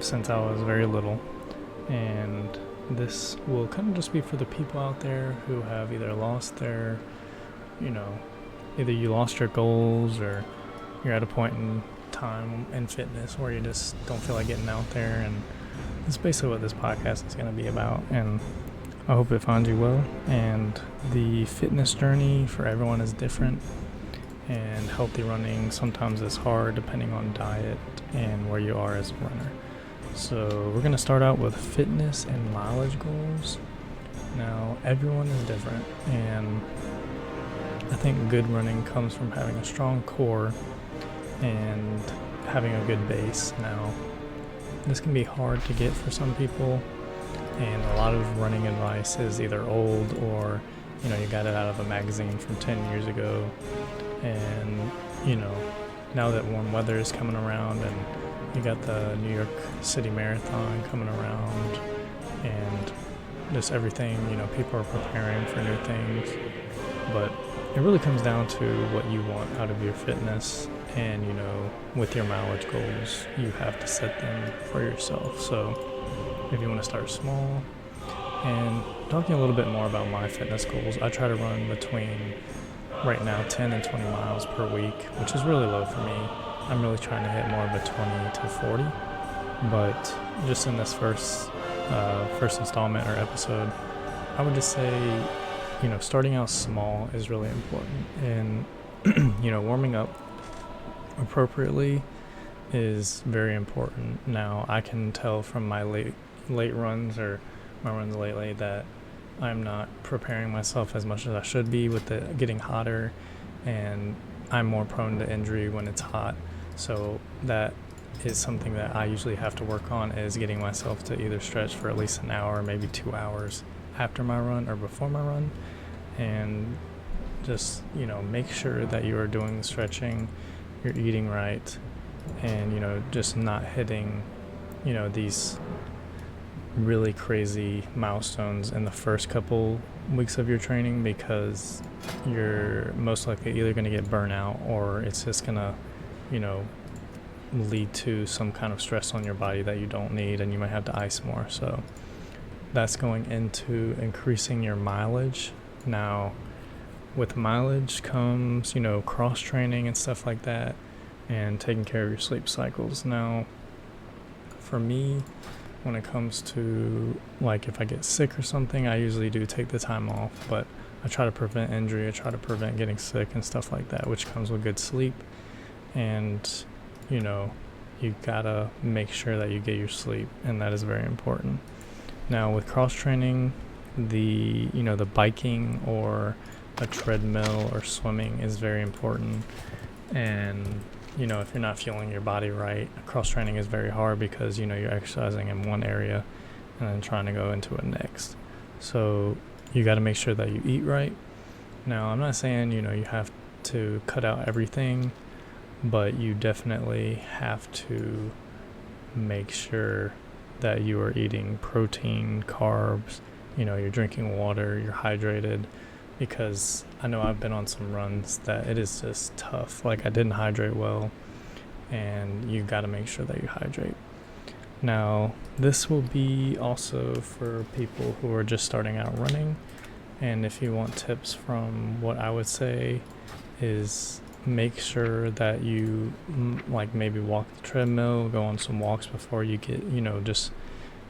since I was very little, and this will kind of just be for the people out there who have either lost their, you know, either you lost your goals or you're at a point in time in fitness where you just don't feel like getting out there. And that's basically what this podcast is going to be about. And I hope it finds you well. And the fitness journey for everyone is different. And healthy running sometimes is hard depending on diet and where you are as a runner. So we're going to start out with fitness and mileage goals. Now, everyone is different, and I think good running comes from having a strong core and having a good base. Now, this can be hard to get for some people, and a lot of running advice is either old or, you got it out of a magazine from 10 years ago. And, now that warm weather is coming around and you got the New York City Marathon coming around and just everything, people are preparing for new things. But it really comes down to what you want out of your fitness. And, with your mileage goals, you have to set them for yourself. So if you want to start small, and talking a little bit more about my fitness goals, I try to run between right now 10 and 20 miles per week, which is really low for me. I'm really trying to hit more of a 20 to 40, but just in this first installment or episode, I would just say, starting out small is really important, and warming up appropriately is very important. Now, I can tell from my late runs or my runs lately that I'm not preparing myself as much as I should be with it getting hotter, and I'm more prone to injury when it's hot. So that is something that I usually have to work on, is getting myself to either stretch for at least an hour, maybe 2 hours after my run or before my run, and just, make sure that you are doing the stretching, you're eating right, and, just not hitting, these really crazy milestones in the first couple weeks of your training, because you're most likely either going to get burnout or it's just going to, lead to some kind of stress on your body that you don't need, and you might have to ice more. So that's going into increasing your mileage. Now, with mileage comes, cross training and stuff like that, and taking care of your sleep cycles. Now, for me, when it comes to, like, if I get sick or something, I usually do take the time off, but I try to prevent injury, I try to prevent getting sick and stuff like that, which comes with good sleep. And, you gotta make sure that you get your sleep, and that is very important. Now, with cross training, the biking or a treadmill or swimming is very important. And if you're not feeling your body right, cross training is very hard because you're exercising in one area and then trying to go into it next. So you got to make sure that you eat right. Now, I'm not saying you have to cut out everything, but you definitely have to make sure that you are eating protein, carbs, you're drinking water, you're hydrated, because I know I've been on some runs that it is just tough. Like, I didn't hydrate well, and you got to make sure that you hydrate. Now, this will be also for people who are just starting out running, and if you want tips from what I would say is make sure that you maybe walk the treadmill, go on some walks before you get, just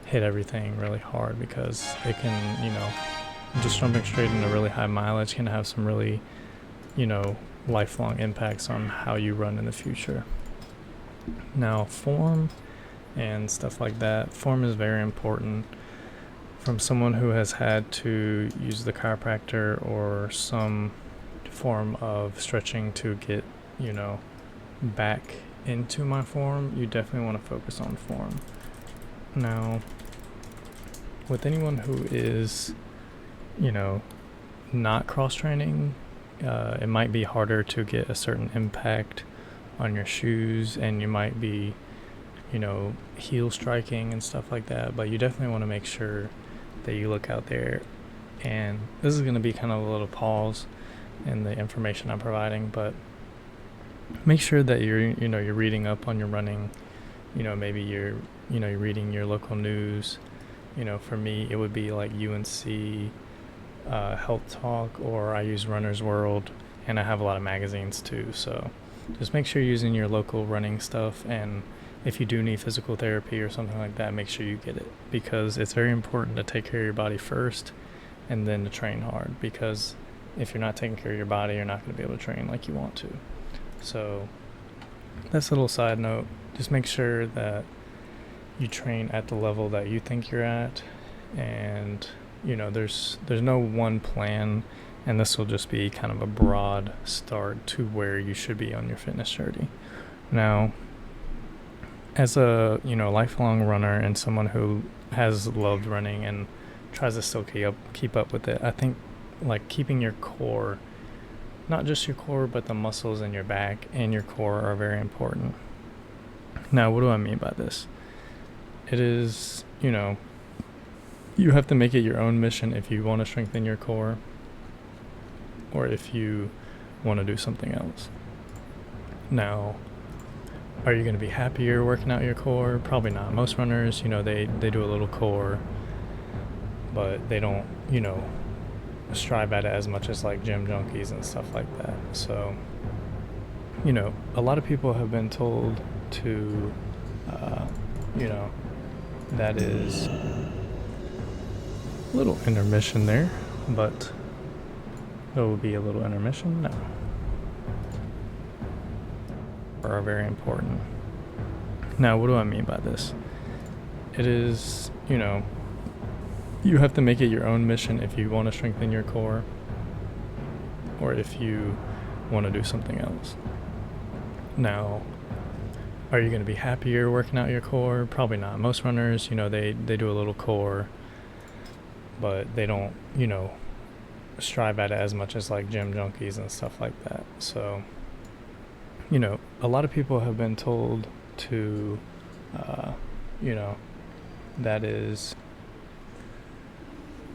hit everything really hard, because it can, just jumping straight into really high mileage can have some really, lifelong impacts on how you run in the future. Now, form and stuff like that. Form is very important. From someone who has had to use the chiropractor or some form of stretching to get, back into my form, you definitely want to focus on form. Now, with anyone who is, not cross-training, it might be harder to get a certain impact on your shoes, and you might be, heel striking and stuff like that, but you definitely want to make sure that you look out there. And this is going to be kind of a little pause in the information I'm providing, but make sure that you're reading up on your running. Maybe you're you're reading your local news. For me, it would be like UNC, Health Talk, or I use Runner's World, and I have a lot of magazines too. So just make sure you're using your local running stuff, and if you do need physical therapy or something like that, make sure you get it, because it's very important to take care of your body first and then to train hard, because if you're not taking care of your body, you're not going to be able to train like you want to. So that's a little side note. Just make sure that you train at the level that you think you're at, and there's no one plan, and this will just be kind of a broad start to where you should be on your fitness journey. Now, as a lifelong runner and someone who has loved running and tries to still keep up with it, I think like keeping your core, not just your core, but the muscles in your back and your core are very important. Now, what do I mean by this? It is, you have to make it your own mission if you want to strengthen your core, or if you want to do something else. Now, are you going to be happier working out your core? Probably not. Most runners, they do a little core, but they don't, strive at it as much as like gym junkies and stuff like that. So, a lot of people have been told to, that is a little intermission there, but there will be a little intermission now. Are very important. Now, what do I mean by this? It is, you have to make it your own mission if you want to strengthen your core, or if you want to do something else. Now, are you going to be happier working out your core? Probably not. Most runners, they do a little core, but they don't, strive at it as much as like gym junkies and stuff like that. So, a lot of people have been told to, that is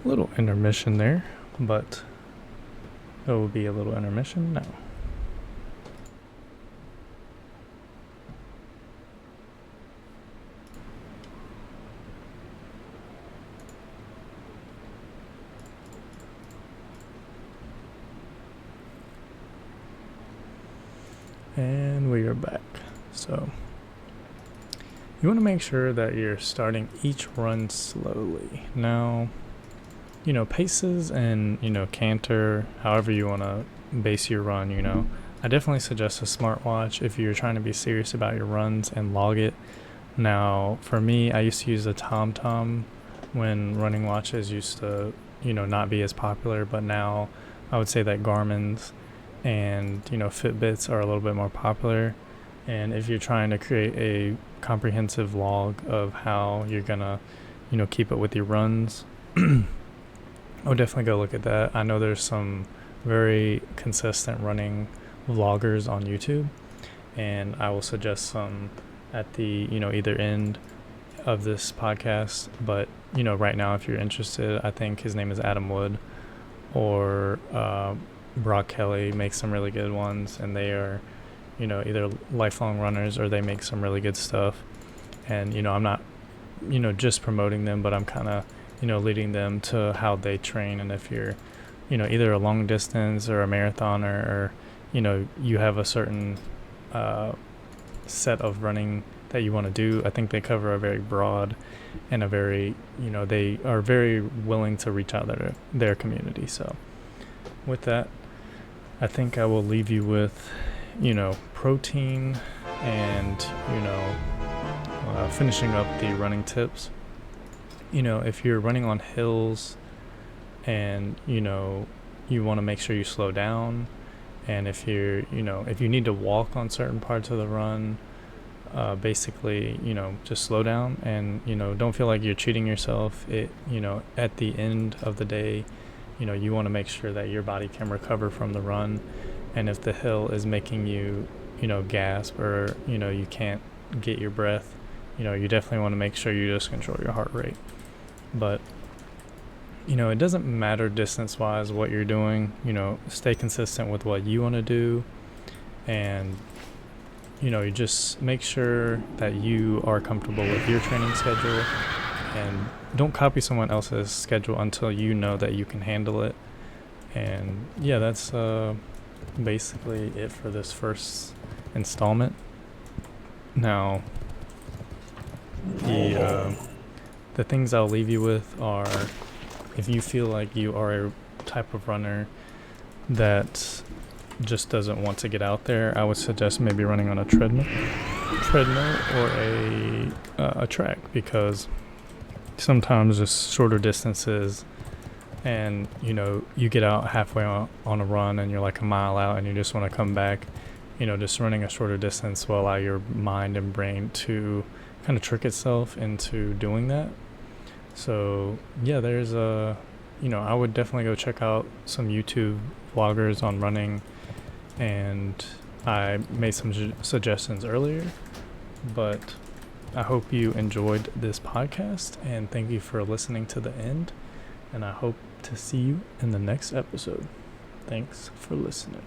a little intermission there, but there will be a little intermission now. And we are back. So you want to make sure that you're starting each run slowly. Now, paces and, canter, however you want to base your run, I definitely suggest a smartwatch if you're trying to be serious about your runs and log it. Now, for me, I used to use a TomTom when running watches used to, not be as popular, but now I would say that Garmin's and Fitbits are a little bit more popular. And if you're trying to create a comprehensive log of how you're gonna keep up with your runs, I would definitely go look at that. I know there's some very consistent running vloggers on YouTube, and I will suggest some at the either end of this podcast. But right now, if you're interested, I think his name is Adam Wood, or Brock Kelly makes some really good ones, and they are, either lifelong runners or they make some really good stuff. And, I'm not, just promoting them, but I'm kind of, leading them to how they train. And if you're, either a long distance or a marathoner, or, you have a certain set of running that you want to do, I think they cover a very broad and a very, they are very willing to reach out to their community. So with that, I think I will leave you with, protein and, finishing up the running tips. If you're running on hills and, you want to make sure you slow down, and if you're, if you need to walk on certain parts of the run, basically, just slow down and, don't feel like you're cheating yourself. At the end of the day, you want to make sure that your body can recover from the run. And if the hill is making you, gasp, or, you can't get your breath, you definitely want to make sure you just control your heart rate. But, it doesn't matter distance-wise what you're doing. Stay consistent with what you want to do. And, you just make sure that you are comfortable with your training schedule, and don't copy someone else's schedule until you know that you can handle it. And yeah, that's basically it for this first installment. Now, the things I'll leave you with are, if you feel like you are a type of runner that just doesn't want to get out there, I would suggest maybe running on a treadmill or a track, because sometimes just shorter distances, and you get out halfway on a run and you're like a mile out and you just want to come back. Just running a shorter distance will allow your mind and brain to kind of trick itself into doing that. So yeah, there's I would definitely go check out some YouTube vloggers on running, and I made some suggestions earlier, but I hope you enjoyed this podcast, and thank you for listening to the end, and I hope to see you in the next episode. Thanks for listening.